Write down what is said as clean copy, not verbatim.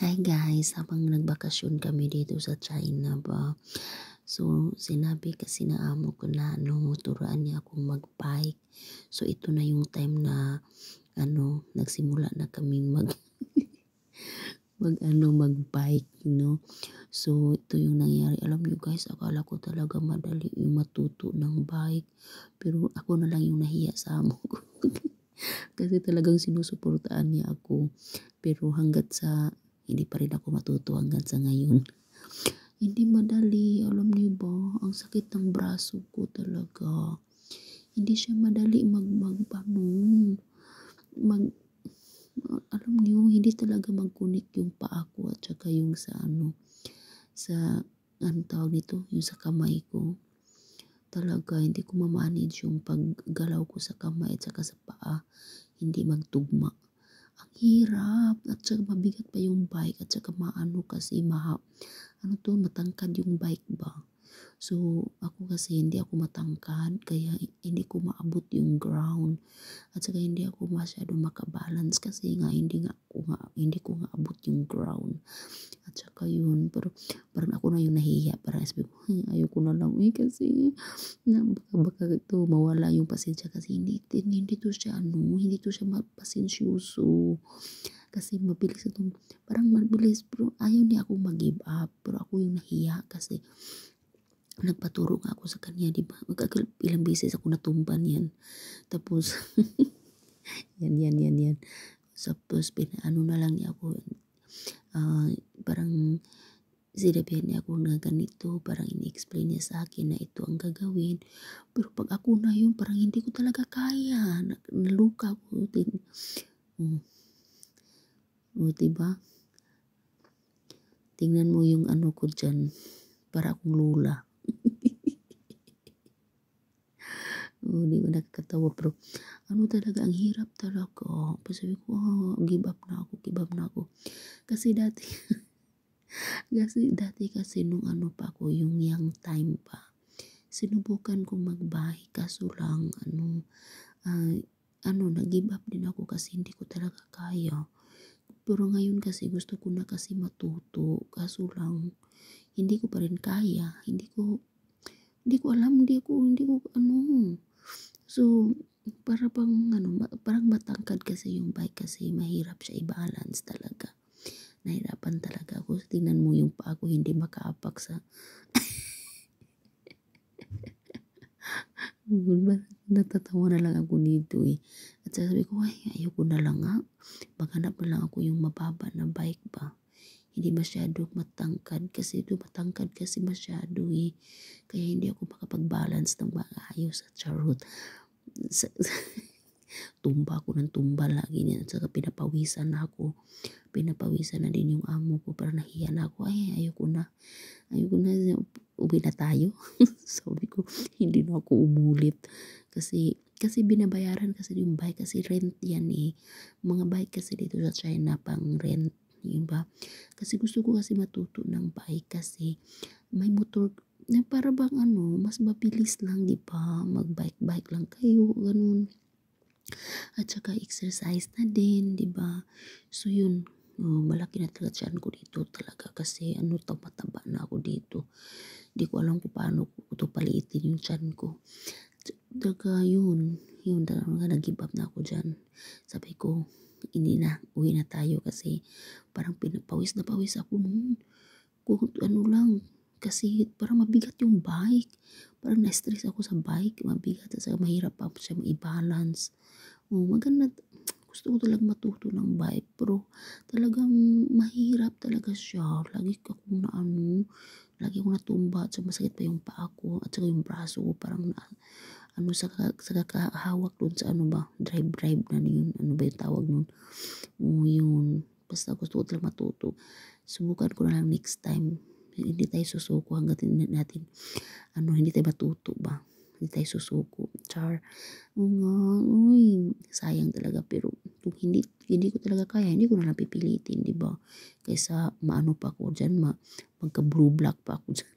Hi guys, habang nagbakasyon kami dito sa China ba, so sinabi kasi na amo ko na turuan niya akong mag-bike. So ito na yung time na nagsimula na kaming mag-bike, So ito yung nangyari. Alam niyo guys, akala ko talaga madali yung matuto ng bike. Pero ako na lang yung nahiya sa amo ko. Kasi talagang sinusuportaan niya ako. Pero hanggat sa hindi pa rin ako matuto hanggang sa ngayon. Hindi madali, alam niyo ba? Ang sakit ng braso ko talaga. Hindi siya madali alam niyo, hindi talaga mag-connect yung paa ko at saka yung ano tawag nito, yung sa kamay ko. Talaga, hindi ko ma-manage yung paggalaw ko sa kamay at saka sa paa. Hindi magtugma. Ang hirap at saka mabigat pa yung bike at saka kasi matangkad yung bike ba. So ako kasi hindi ako matangkad kaya hindi ko maabot yung ground at saka hindi ako masyado makabalance kasi nga hindi ko nga abot yung ground at saka yun. Pero parang ako na yung nahiya, parang sabi ko ayoko na lang kasi baka ito mawala yung pasensya kasi hindi to siya mapasensyoso kasi mabilis parang mabilis, pero ayaw niya akong mag-give up, pero ako yung nahiya kasi nagpaturo nga ako sa kanya, di ba? Ilang beses ako natumban yan. Tapos yan. Tapos pinaano na lang niya ako, parang sinabihan niya ako na ganito, parang ini-explain niya sa akin na ito ang gagawin. Pero pag ako na yun, parang hindi ko talaga kaya. Naluka ko din. Diba? Tingnan mo yung ano ko dyan. Para akong lula. Di ba nakakatawa? Pero talaga, ang hirap talaga. Sabi ko, give up na ako. Kasi dati, kasi nung pa ako, yung young time pa, sinubukan kong magbahay kaso lang nag-give up din ako kasi hindi ko talaga kaya. Pero ngayon kasi gusto ko na kasi matuto kaso lang hindi ko pa rin kaya. Hindi ko alam, hindi ko so parang matangkad kasi yung bike kasi mahirap siya i-balance talaga. Nahirapan talaga ako. Tingnan mo yung paa ko hindi makaapak sa natatawa na lang ako dito at sabi ko ayoko na lang maghanap na lang ako yung mababa na bike ba, hindi masyado matangkad kasi masyado kaya hindi ako makapag-balance ng maayos at charot. Tumba ako ng tumba lagi niya at saka pinapawisan na din yung amo ko, para nahiya na ako, ayoko na uwi na tayo. Sabi ko hindi na ako umulit kasi binabayaran kasi yung bike kasi rent yan mga bike kasi dito sa China pang rent, diba? Kasi gusto ko kasi matuto ng bike kasi may motor na para bang mas mabilis lang, diba? Mag-bike lang kayo, ganun. At saka exercise na din, diba? So yun, malaki na talaga tiyan ko dito talaga kasi mataba na ako dito. Hindi ko alam kung paano ko ito paliitin yung tiyan ko. Talaga yun talaga nag-give up na ako dyan. Sabi ko, hindi na, uwi na tayo kasi parang pinapawis na pawis ako noon. Kung lang, kasi parang mabigat yung bike. Parang na-stress ako sa bike, mabigat at mahirap pa siya ma-balance. Maganda, gusto ko talagang matuto ng bike pero talagang mahirap talaga siya. Lagi akong natumba at masakit pa yung paa ko at saka yung braso ko parang sa kakahawak dun sa drive na yun, ba yung tawag nun. Yun, basta gusto ko talagang matuto. Subukan ko na lang next time. Hindi tayo susuko hanggat natin hindi tayo matuto ba. Hindi tayo susuko. Char. Sayang talaga pero kung hindi ko talaga kaya, hindi ko na lang pipilitin, diba? Kaysa maano pa ako dyan, magka blue black pa ako dyan.